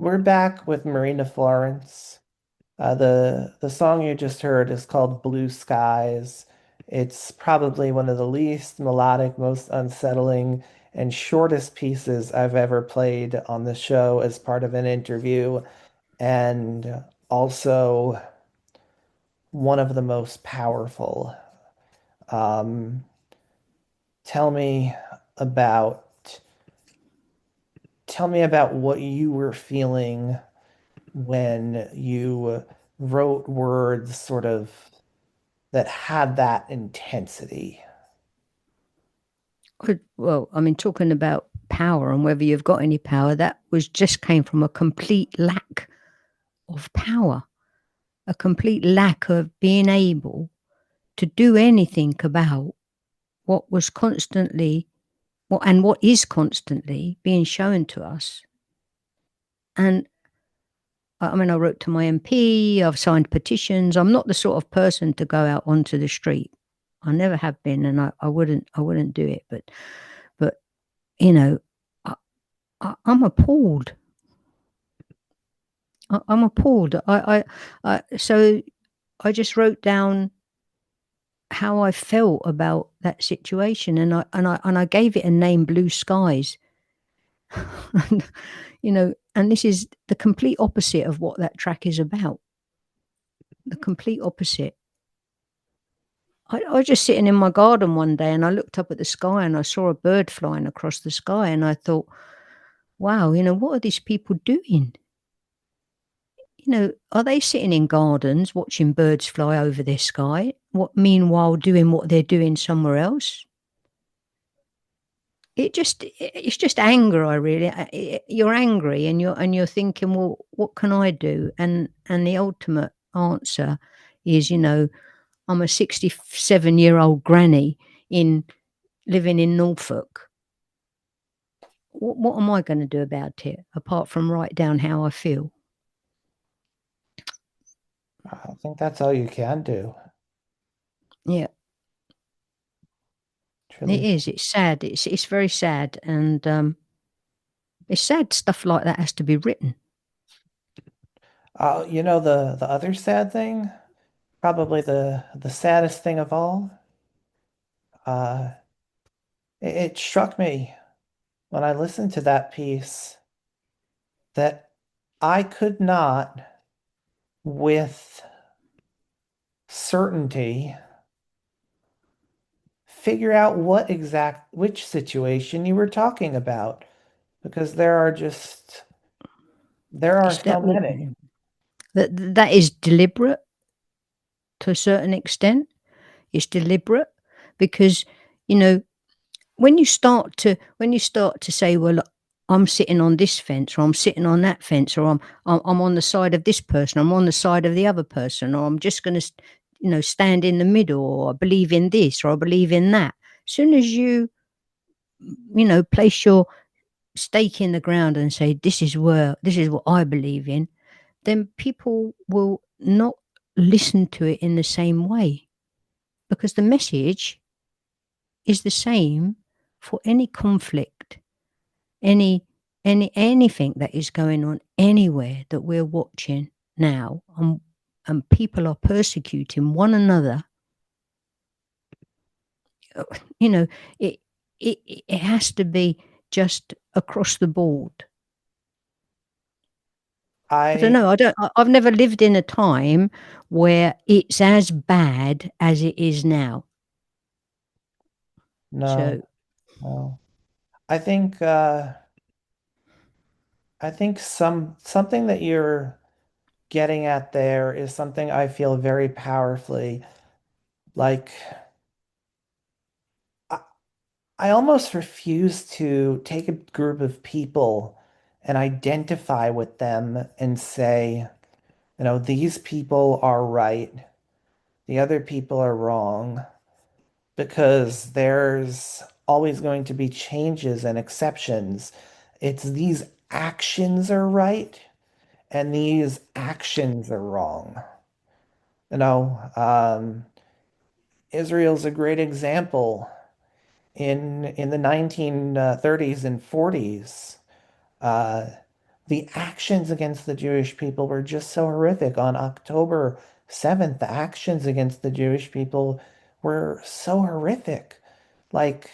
We're back with Marina Florence. The song you just heard is called Blue Skies. It's probably one of the least melodic, most unsettling, and shortest pieces I've ever played on the show as part of an interview, and also one of the most powerful. Um, tell me about tell me about what you were feeling when you wrote words sort of that had that intensity. Well, I mean, talking about power and whether you've got any power, that was just came from a complete lack of power, a complete lack of being able to do anything about what was constantly what is constantly being shown to us. And I mean, I wrote to my MP, I've signed petitions. I'm not the sort of person to go out onto the street. I never have been, and I wouldn't do it. But you know, I, I'm appalled. I'm appalled. So I just wrote down how I felt about that situation, and I gave it a name, Blue Skies. and, and this is the complete opposite of what that track is about. The complete opposite. I was just sitting in my garden one day and I looked up at the sky and I saw a bird flying across the sky and I thought, wow, what are these people doing? Are they sitting in gardens watching birds fly over their sky? What meanwhile doing what they're doing somewhere else? It's just anger. You're angry and you're thinking, well, what can I do? And the ultimate answer is, I'm a 67-year-old granny in living in Norfolk. What am I going to do about it apart from write down how I feel? I think that's all you can do. Yeah, it Truly. is. It's sad. It's very sad, and it's sad stuff like that has to be written. The other sad thing, probably the saddest thing of all, uh, it struck me when I listened to that piece that I could not, with certainty, figure out which situation you were talking about because there are It's so that many. that is deliberate to a certain extent. It's deliberate because you know when you start to say, well, look, I'm sitting on this fence, or I'm sitting on that fence, or I'm on the side of this person, I'm on the side of the other person, or I'm just going to stand in the middle, or I believe in this, or I believe in that. As soon as you place your stake in the ground and say, this is what I believe in, then people will not listen to it in the same way, because the message is the same for any conflict, any anything that is going on anywhere that we're watching now, and people are persecuting one another. uh, you know it it has to be just across the board. I don't I know. I've never lived in a time where it's as bad as it is now. no, So no. I think I think something that you're getting at there is something I feel very powerfully. Like I, I almost refuse to take a group of people and identify with them and say, these people are right, the other people are wrong, because there's always going to be changes and exceptions. It's these actions are right and these actions are wrong. You know, Israel's a great example. In the 1930s and 40s, uh, the actions against the Jewish people were just so horrific. On October 7th, the actions against the Jewish people were so horrific. Like,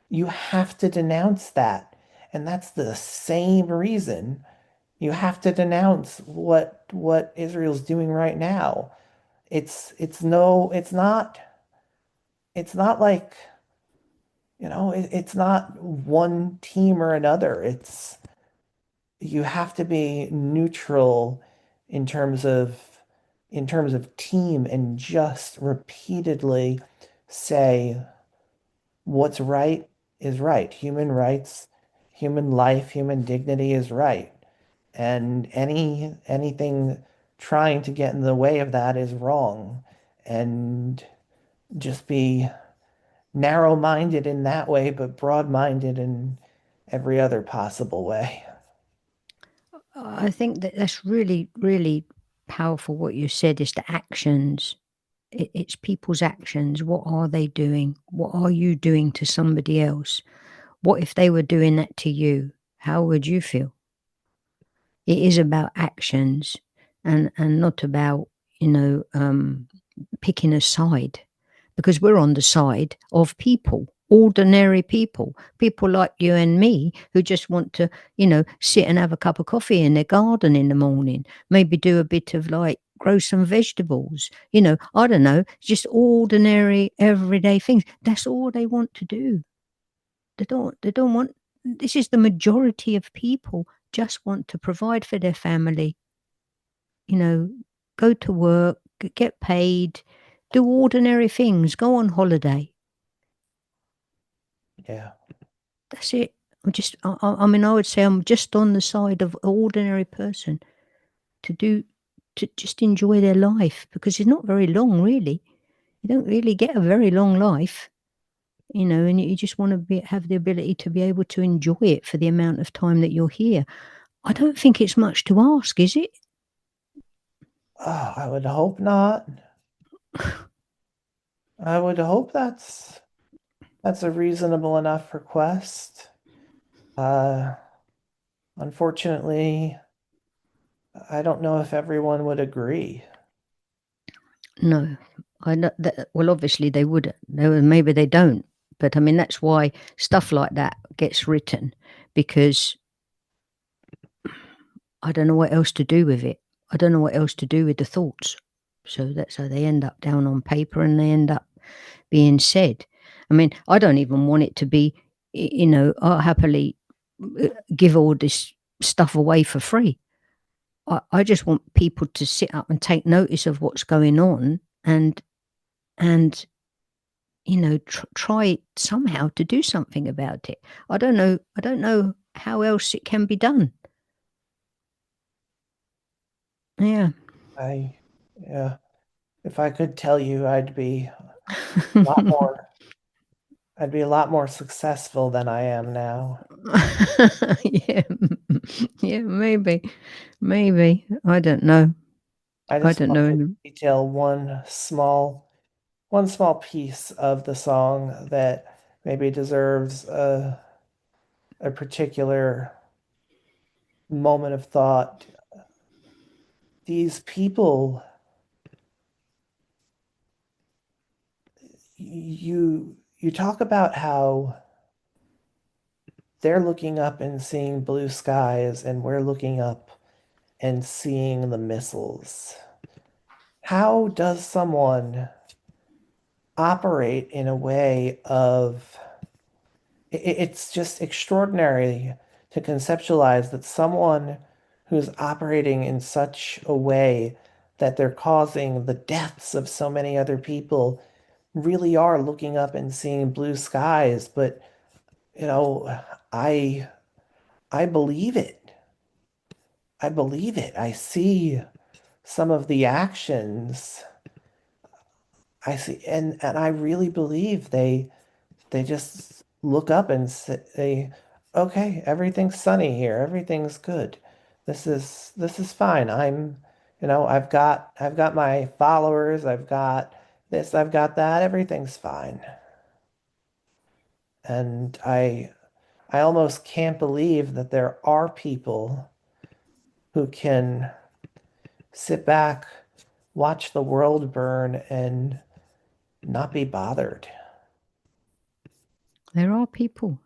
you have to denounce that. And that's the same reason you have to denounce what Israel's doing right now. It's not like, it's not one team or another. It's you have to be neutral in terms of team and just repeatedly say what's right is right. Human rights, human life, human dignity is right. And anything trying to get in the way of that is wrong. And just be narrow-minded in that way, but broad-minded in every other possible way. I think that that's really, really powerful. What you said is the actions. It's people's actions. What are they doing? What are you doing to somebody else? What if they were doing that to you? How would you feel? It is about actions and not about, you know, picking a side, because we're on the side of people, ordinary people, people like you and me who just want to, sit and have a cup of coffee in their garden in the morning, maybe do a bit of like grow some vegetables, I don't know, just ordinary everyday things. That's all they want to do. They don't want, this is the majority of people just want to provide for their family, you know, go to work, get paid, do ordinary things, go on holiday. Yeah. That's it. I mean, I would say I'm just on the side of an ordinary person to do, to just enjoy their life, because it's not very long, really. You don't really get a very long life, and you just want to have the ability to be able to enjoy it for the amount of time that you're here. I don't think it's much to ask, is it? Oh, I would hope not. I would hope that's a reasonable enough request. Uh, Unfortunately, I don't know if everyone would agree. No, I know that. Well, obviously they wouldn't. Maybe they don't. But I mean, that's why stuff like that gets written, because I don't know what else to do with it. I don't know what else to do with the thoughts. So that's how they end up down on paper and they end up being said. I mean, I don't even want it to be, I'll happily give all this stuff away for free. I just want people to sit up and take notice of what's going on, and try somehow to do something about it. I don't know how else it can be done. Yeah. I, yeah, if I could tell you, a lot more, I'd be a lot more successful than I am now. Yeah. Yeah, maybe. I don't know. I I just don't want to know. detail one small piece of the song that maybe deserves a particular moment of thought. These people, you talk about how they're looking up and seeing blue skies, and we're looking up and seeing the missiles. How does someone operate in a way of it's just extraordinary to conceptualize that someone who's operating in such a way that they're causing the deaths of so many other people really are looking up and seeing blue skies. But, you know, I I believe it. I believe it. I see some of the actions. I see, and I really believe they just look up and say, "Okay, everything's sunny here. Everything's good. This is fine. I've got my followers. I've got this. I've got that. Everything's fine." And I almost can't believe that there are people. who can sit back, watch the world burn, and not be bothered. There are people.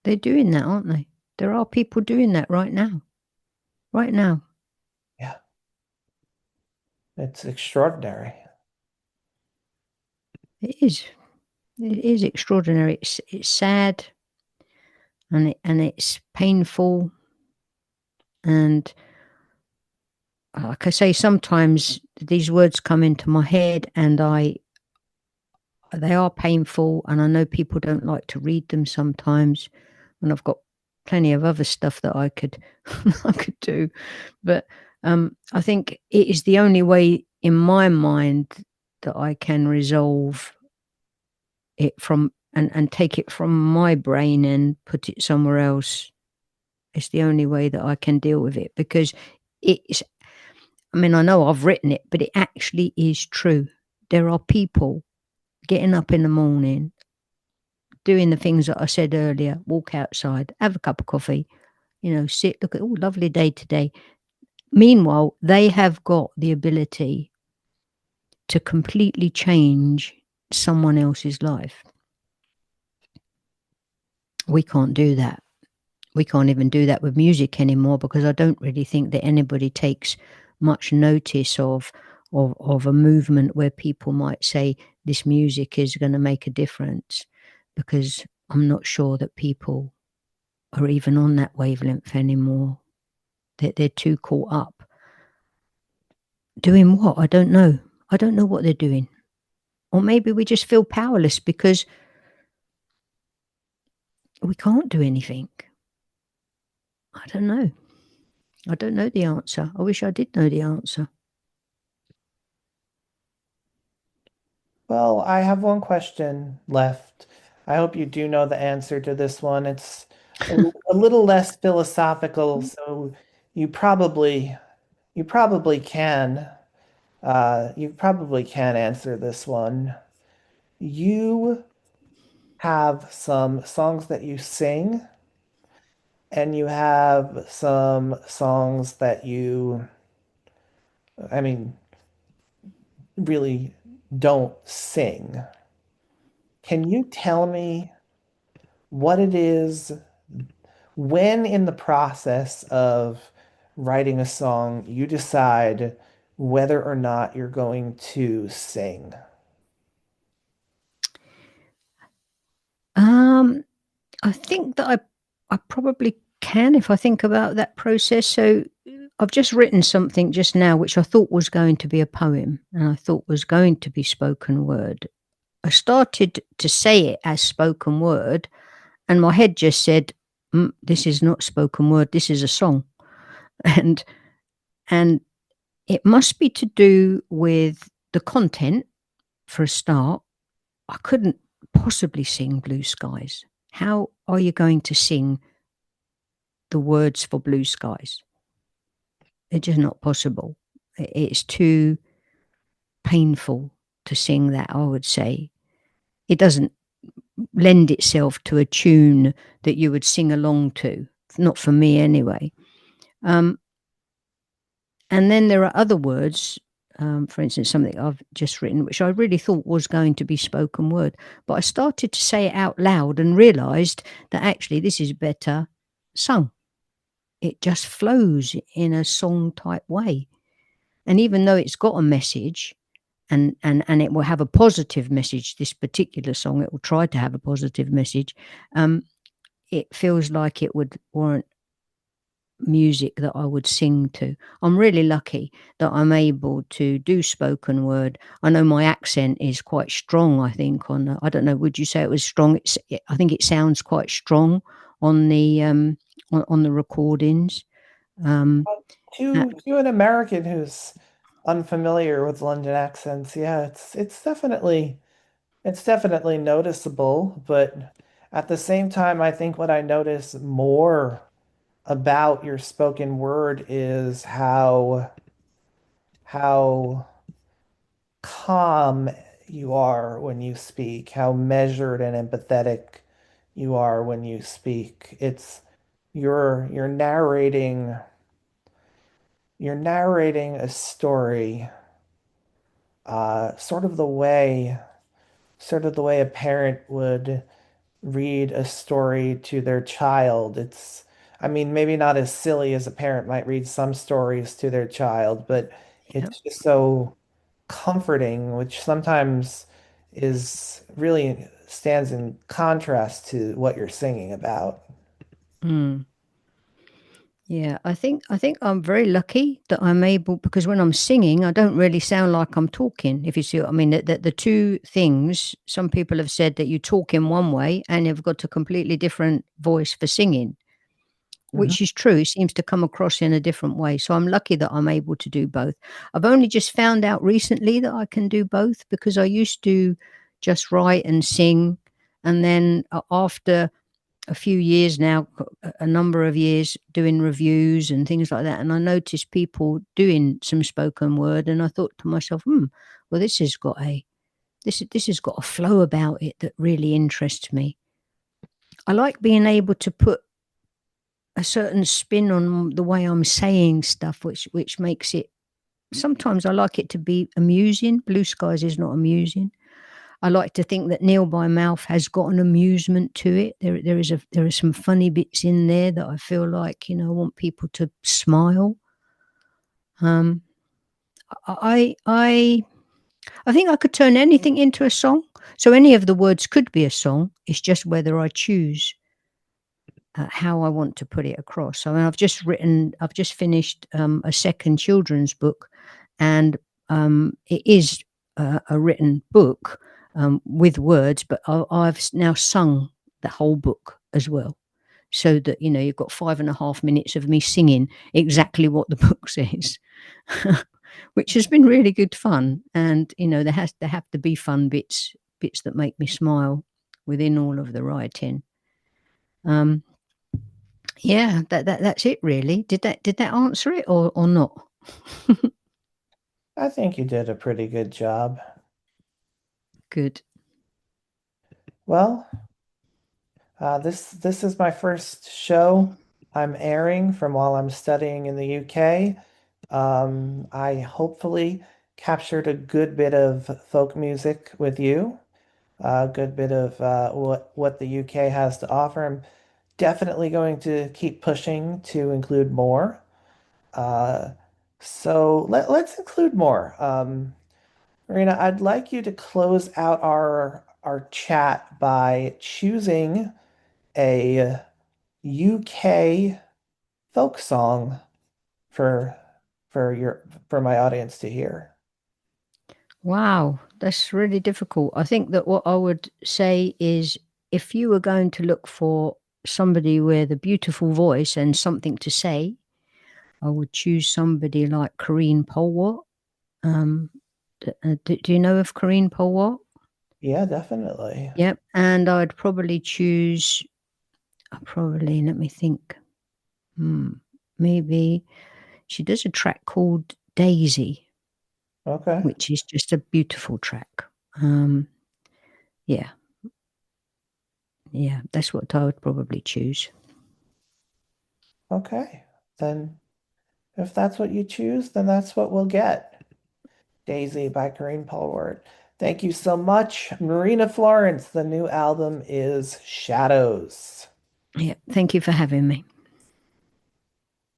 They're doing that, aren't they? There are people doing that right now. Right now. Yeah, it's extraordinary. It is. It is extraordinary. It's sad and it's painful. And like I say, sometimes these words come into my head and they are painful. And I know people don't like to read them sometimes. And I've got plenty of other stuff that I could, I could do. But I think it is the only way in my mind that I can resolve it from and take it from my brain and put it somewhere else. It's the only way that I can deal with it because it's, I mean, I know I've written it, but it actually is true. There are people getting up in the morning, doing the things that I said earlier, walk outside, have a cup of coffee, sit, look at, oh, lovely day today. Meanwhile, they have got the ability to completely change someone else's life. We can't do that. We can't even do that with music anymore because I don't really think that anybody takes much notice of a movement where people might say this music is going to make a difference because I'm not sure that people are even on that wavelength anymore. They're too caught up. Doing what? I don't know. I don't know what they're doing. Or maybe we just feel powerless because we can't do anything. I don't know. I don't know the answer. I wish I did know the answer. Well, I have one question left. I hope you do know the answer to this one. It's a little less philosophical, so you probably you probably can you probably can answer this one. You have some songs that you sing, and you have some songs that you, I mean, really don't sing. Can you tell me what it is when in the process of writing a song you decide whether or not you're going to sing? Um, I think that I probably can if I think about that process. So I've just written something just now which I thought was going to be a poem and I thought was going to be spoken word. I started to say it as spoken word and my head just said, this is not spoken word, this is a song. And and it must be to do with the content for a start. I couldn't possibly sing Blue Skies. How are you going to sing the words for Blue Skies? It's just not possible. It's too painful to sing that, I would say. It doesn't lend itself to a tune that you would sing along to, not for me anyway. Um, and then there are other words, for instance, something I've just written, which I really thought was going to be spoken word. But I started to say it out loud and realized that actually this is better sung. It just flows in a song type way. And even though it's got a message and it will have a positive message, this particular song, it will try to have a positive message, um, it feels like it would warrant music that I would sing to. I'm really lucky that I'm able to do spoken word. I know my accent is quite strong, I think, on I don't know, would you say it was strong? I think it sounds quite strong on the on the recordings. Um, uh, To an American who's unfamiliar with London accents, yeah, it's definitely noticeable, but at the same time, I think what I notice more about your spoken word is how calm you are when you speak, how measured and empathetic you are when you speak. It's you're narrating you're narrating a story, sort of the way, sort of the way a parent would read a story to their child. I mean, maybe not as silly as a parent might read some stories to their child, but Yeah. it's just so comforting, which sometimes is really stands in contrast to what you're singing about. Mm. Yeah, I think I'm very lucky that I'm able because when I'm singing, I don't really sound like I'm talking. If you see what I mean, the two things. Some people have said that you talk in one way and you've got a completely different voice for singing, Mhm. which is true. It seems to come across in a different way. So I'm lucky that I'm able to do both. I've only just found out recently that I can do both because I used to just write and sing, and then after a few years now, a number of years doing reviews and things like that. And I noticed people doing some spoken word, and I thought to myself, well, this has got a flow about it that really interests me. I like being able to put a certain spin on the way I'm saying stuff, which makes it. Sometimes I like it to be amusing. Blue Skies is not amusing. I like to think that Neil by Mouth has got an amusement to it. There are some funny bits in there that I feel like I want people to smile. Um, I I think I could turn anything into a song. So any of the words could be a song. It's just whether I choose how I want to put it across. So I've just finished a second children's book, and it is a written book with words, but I've now sung the whole book as well. So that you've got 5.5 minutes of me singing exactly what the book says, which has been really good fun. And there have to be fun bits that make me smile within all of the writing. Um, yeah, that's it really. Did that answer it or not? I think you did a pretty good job. Good. Well, this is my first show I'm airing from while I'm studying in the UK. I hopefully captured a good bit of folk music with you, a good bit of what the UK has to offer. I'm definitely going to keep pushing to include more. Uh, so let's include more. Marina, I'd like you to close out our chat by choosing a UK folk song for for my audience to hear. Wow, that's really difficult. I think that what I would say is if you were going to look for somebody with a beautiful voice and something to say, I would choose somebody like Corrine Polwart. Um, do you know of Corrine Polwart? Yeah, definitely. Yep. And I'd probably choose, let me think. Hmm, maybe she does a track called Daisy, Okay. which is just a beautiful track. Um, yeah, yeah, that's what I would probably choose. Okay. Then if that's what you choose, then that's what we'll get. Daisy by Corinne Polwart. Thank you so much, Marina Florence. The new album is Shadows. Yeah, thank you for having me.